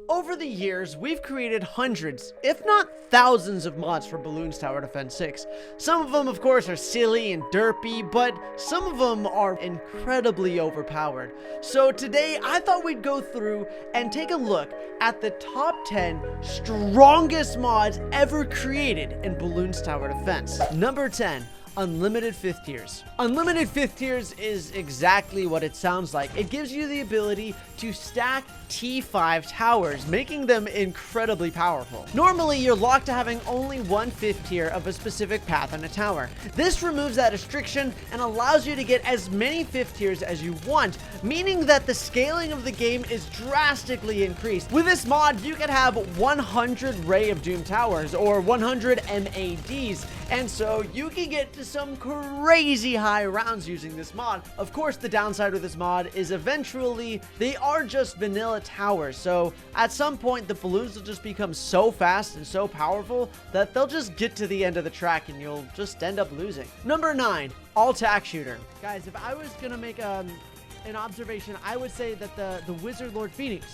Over the years, we've created hundreds, if not thousands of mods for Bloons Tower Defense 6. Some of them, of course, are silly and derpy, but some of them are incredibly overpowered. So today, I thought we'd go through and take a look at the top 10 strongest mods ever created in Bloons Tower Defense. Number 10. Unlimited 5th tiers. Unlimited 5th tiers is exactly what it sounds like. It gives you the ability to stack T5 towers, making them incredibly powerful. Normally, you're locked to having only one 5th tier of a specific path on a tower. This removes that restriction and allows you to get as many 5th tiers as you want, meaning that the scaling of the game is drastically increased. With this mod, you can have 100 Ray of Doom towers or 100 MADs, and so you can get to some crazy high rounds using this mod. Of course, the downside of this mod is eventually they are just vanilla towers, so at some point the balloons will just become so fast and so powerful that they'll just get to the end of the track and you'll just end up losing. Number 9, all tack shooter. Guys, if I was gonna make an observation, I would say that the Wizard Lord Phoenix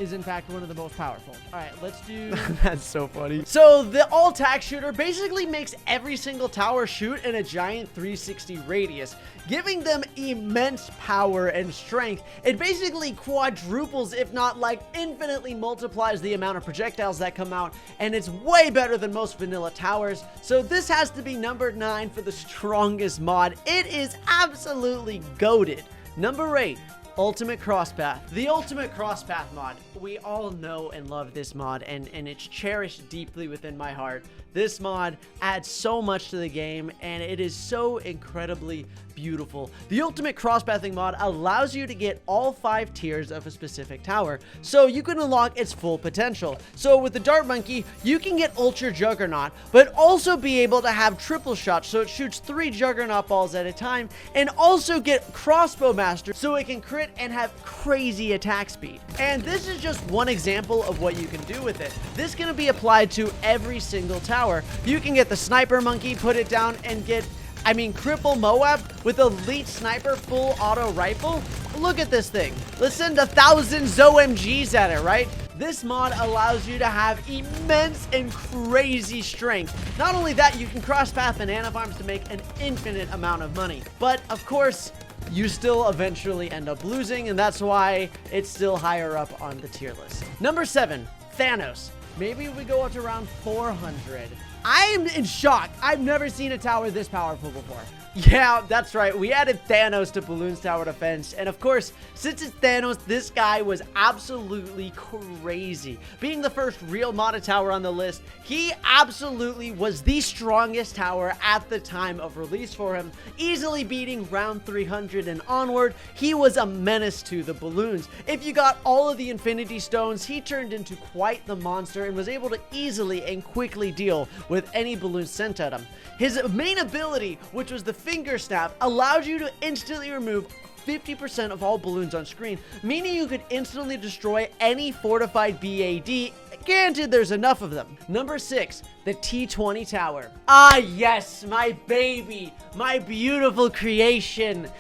is in fact one of the most powerful. All right, let's do... That's so funny. So the all tack shooter basically makes every single tower shoot in a giant 360 radius, giving them immense power and strength. It basically quadruples, if not like infinitely multiplies the amount of projectiles that come out, and it's way better than most vanilla towers. So this has to be number 9 for the strongest mod. It is absolutely goated. Number 8. Ultimate Crosspath. The Ultimate Crosspath mod. We all know and love this mod, and it's cherished deeply within my heart. This mod adds so much to the game, and it is so incredibly beautiful. The Ultimate Crosspathing mod allows you to get all 5 tiers of a specific tower, so you can unlock its full potential. So with the Dart Monkey, you can get Ultra Juggernaut, but also be able to have triple shots, so it shoots 3 Juggernaut balls at a time, and also get Crossbow Master, so it can crit and have crazy attack speed. And this is just one example of what you can do with it. This can be applied to every single tower. You can get the Sniper Monkey, put it down, and get cripple Moab with Elite Sniper full auto rifle. Look at this thing. Let's send 1,000 ZOMGs at it, right? This mod allows you to have immense and crazy strength. Not only that, you can cross-path banana farms to make an infinite amount of money. But, of course, you still eventually end up losing, and that's why it's still higher up on the tier list. Number 7, Thanos. Maybe we go up to around 400. I am in shock. I've never seen a tower this powerful before. Yeah, that's right. We added Thanos to Bloons Tower Defense. And of course, since it's Thanos, this guy was absolutely crazy. Being the first real modded tower on the list, he absolutely was the strongest tower at the time of release for him, easily beating round 300 and onward. He was a menace to the balloons. If you got all of the Infinity Stones, he turned into quite the monster and was able to easily and quickly deal with any balloon sent at him. His main ability, which was the Finger Snap, allowed you to instantly remove 50% of all balloons on screen, meaning you could instantly destroy any fortified BAD. Granted, there's enough of them. Number 6, the T20 Tower. Ah, yes, my baby, my beautiful creation.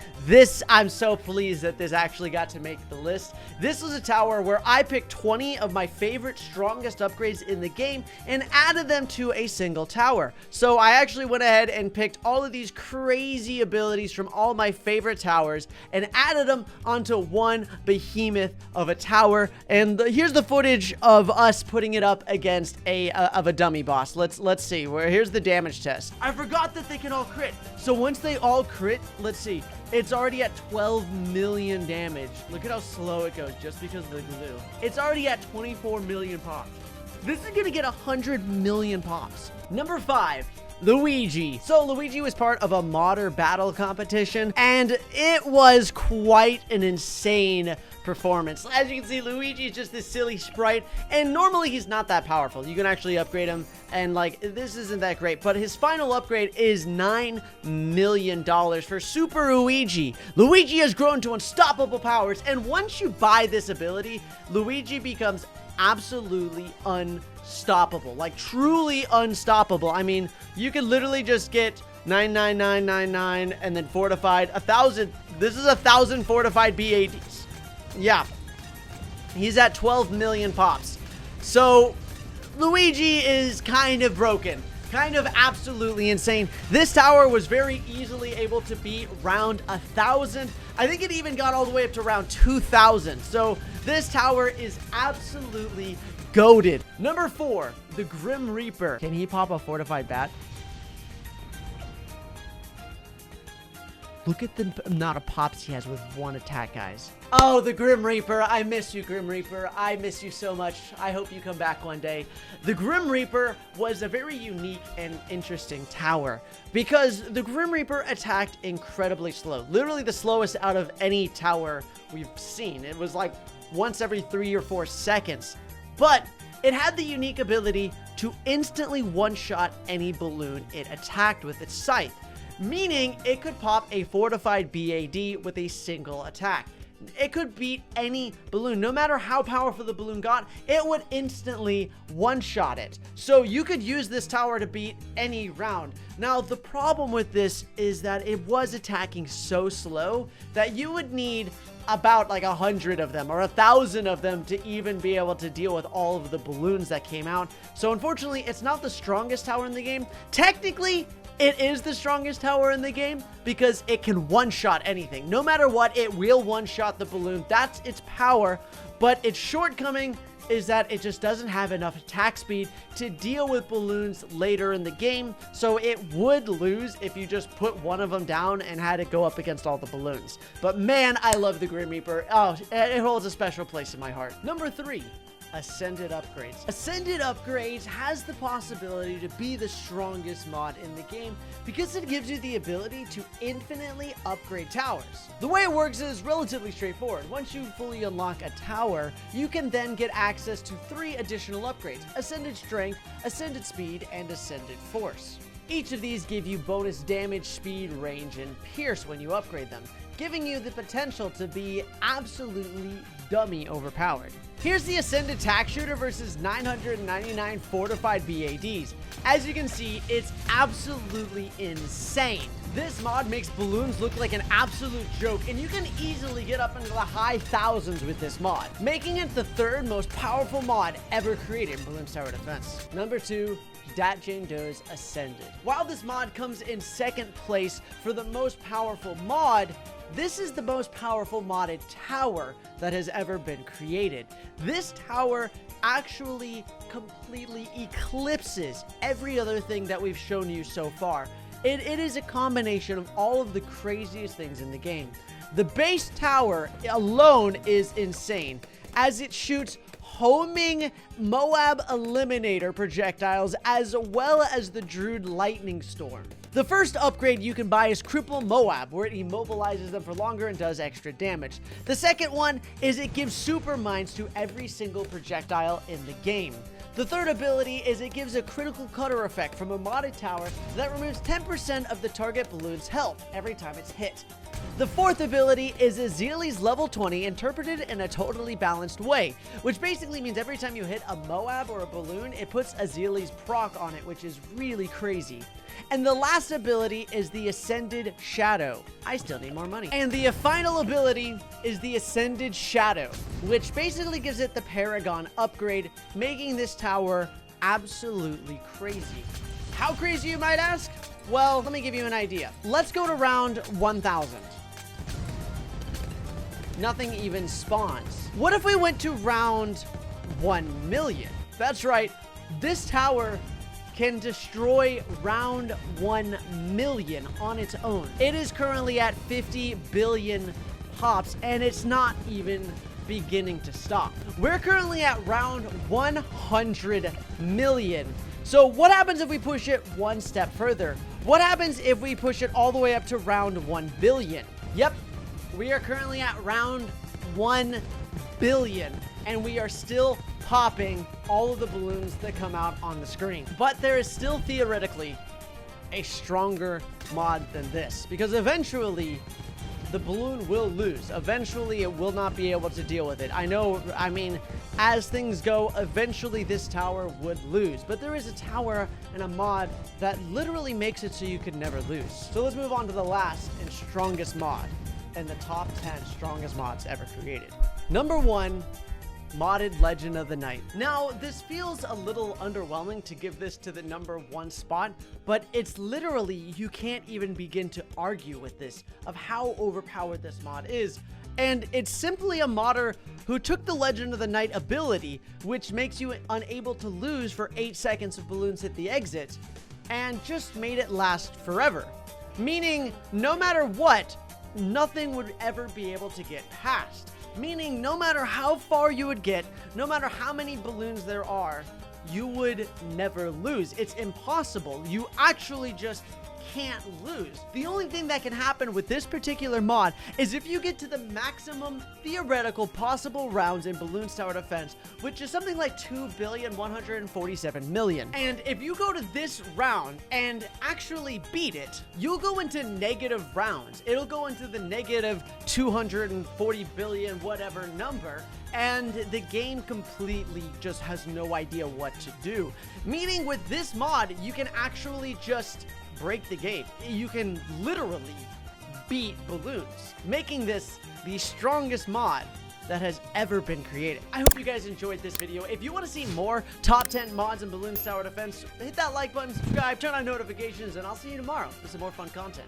I'm so pleased that this actually got to make the list. This was a tower where I picked 20 of my favorite strongest upgrades in the game and added them to a single tower. So I actually went ahead and picked all of these crazy abilities from all my favorite towers and added them onto one behemoth of a tower. And here's the footage of us putting it up against a dummy boss. Let's see. Here's the damage test. I forgot that they can all crit. So once they all crit, let's see. It's already at 12 million damage. Look at how slow it goes just because of the glue. It's already at 24 million pops. This is gonna get 100 million pops. Number 5. Luigi. So Luigi was part of a modder battle competition, and it was quite an insane performance. As you can see, Luigi is just this silly sprite, and normally he's not that powerful. You can actually upgrade him, and like, this isn't that great, but his final upgrade is $9 million for Super Luigi. Luigi has grown to unstoppable powers, and once you buy this ability, Luigi becomes absolutely unstoppable, like truly unstoppable. I mean, you could literally just get 99999 and then fortified 1,000. This is 1,000 fortified BADs. Yeah. he's at 12 million pops. So Luigi is kind of broken. Kind of absolutely insane. This tower was very easily able to beat round 1,000. I think it even got all the way up to round 2,000. So this tower is absolutely goated. Number 4, the Grim Reaper. Can he pop a fortified bat? Look at the amount of pops he has with one attack, guys. Oh, the Grim Reaper. I miss you, Grim Reaper. I miss you so much. I hope you come back one day. The Grim Reaper was a very unique and interesting tower because the Grim Reaper attacked incredibly slow. Literally the slowest out of any tower we've seen. It was like once every 3 or 4 seconds. But it had the unique ability to instantly one-shot any balloon it attacked with its scythe, meaning it could pop a fortified BAD with a single attack. It could beat any balloon. No matter how powerful the balloon got, it would instantly one-shot it. So you could use this tower to beat any round. Now, the problem with this is that it was attacking so slow that you would need about like 100 of them or 1,000 of them to even be able to deal with all of the balloons that came out. So unfortunately, it's not the strongest tower in the game. Technically, it is the strongest tower in the game because it can one-shot anything. No matter what, it will one-shot the balloon. That's its power, but its shortcoming is that it just doesn't have enough attack speed to deal with balloons later in the game, so it would lose if you just put one of them down and had it go up against all the balloons. But man, I love the Grim Reaper. Oh, it holds a special place in my heart. Number 3. Ascended Upgrades. Ascended Upgrades has the possibility to be the strongest mod in the game because it gives you the ability to infinitely upgrade towers. The way it works is relatively straightforward. Once you fully unlock a tower, you can then get access to 3 additional upgrades: Ascended Strength, Ascended Speed, and Ascended Force. Each of these give you bonus damage, speed, range, and pierce when you upgrade them, giving you the potential to be absolutely dummy overpowered. Here's the Ascended Tack Shooter versus 999 fortified BADs. As you can see, it's absolutely insane. This mod makes balloons look like an absolute joke, and you can easily get up into the high thousands with this mod, making it the 3rd most powerful mod ever created in Bloons Tower Defense. Number 2, Dat Jane Doe's Ascended. While this mod comes in 2nd place for the most powerful mod, this is the most powerful modded tower that has ever been created. This tower actually completely eclipses every other thing that we've shown you so far. It is a combination of all of the craziest things in the game. The base tower alone is insane, as it shoots homing Moab Eliminator projectiles as well as the Druid Lightning Storm. The first upgrade you can buy is Cripple Moab, where it immobilizes them for longer and does extra damage. The second one is it gives super mines to every single projectile in the game. The third ability is it gives a critical cutter effect from a modded tower that removes 10% of the target balloon's health every time it's hit. The fourth ability is Azili's level 20 interpreted in a totally balanced way, which basically means every time you hit a Moab or a balloon, it puts Azili's proc on it, which is really crazy. And the last ability is the Ascended Shadow. I still need more money. And the final ability is the Ascended Shadow, which basically gives it the Paragon upgrade, making this tower absolutely crazy. How crazy, you might ask? Well, let me give you an idea. Let's go to round 1,000. Nothing even spawns. What if we went to round 1 million? That's right, this tower can destroy round 1 million on its own. It is currently at 50 billion pops, and it's not even beginning to stop. We're currently at round 100 million. So what happens if we push it one step further? What happens if we push it all the way up to round 1 billion? Yep, we are currently at round 1 billion, and we are still popping all of the balloons that come out on the screen. But there is still theoretically a stronger mod than this, because eventually the balloon will lose. Eventually it will not be able to deal with it. I mean, as things go, eventually this tower would lose. But there is a tower and a mod that literally makes it so you could never lose. So let's move on to the last and strongest mod and the top 10 strongest mods ever created. Number 1, modded Legend of the Night. Now, this feels a little underwhelming to give this to the #1 spot, but it's literally, you can't even begin to argue with this of how overpowered this mod is. And it's simply a modder who took the Legend of the Night ability, which makes you unable to lose for 8 seconds if balloons hit the exit, and just made it last forever. Meaning, no matter what, nothing would ever be able to get past. Meaning, no matter how far you would get, no matter how many balloons there are, you would never lose. It's impossible. You actually just can't lose. The only thing that can happen with this particular mod is if you get to the maximum theoretical possible rounds in Bloons Tower Defense, which is something like 2,147,000,000. And if you go to this round and actually beat it, you'll go into negative rounds. It'll go into the negative 240 billion whatever number, and the game completely just has no idea what to do. Meaning with this mod, you can actually just break the game. You can literally beat balloons, making this the strongest mod that has ever been created. I hope you guys enjoyed this video. If you want to see more top 10 mods in Bloons Tower Defense, hit that like button, subscribe, turn on notifications, and I'll see you tomorrow with some more fun content.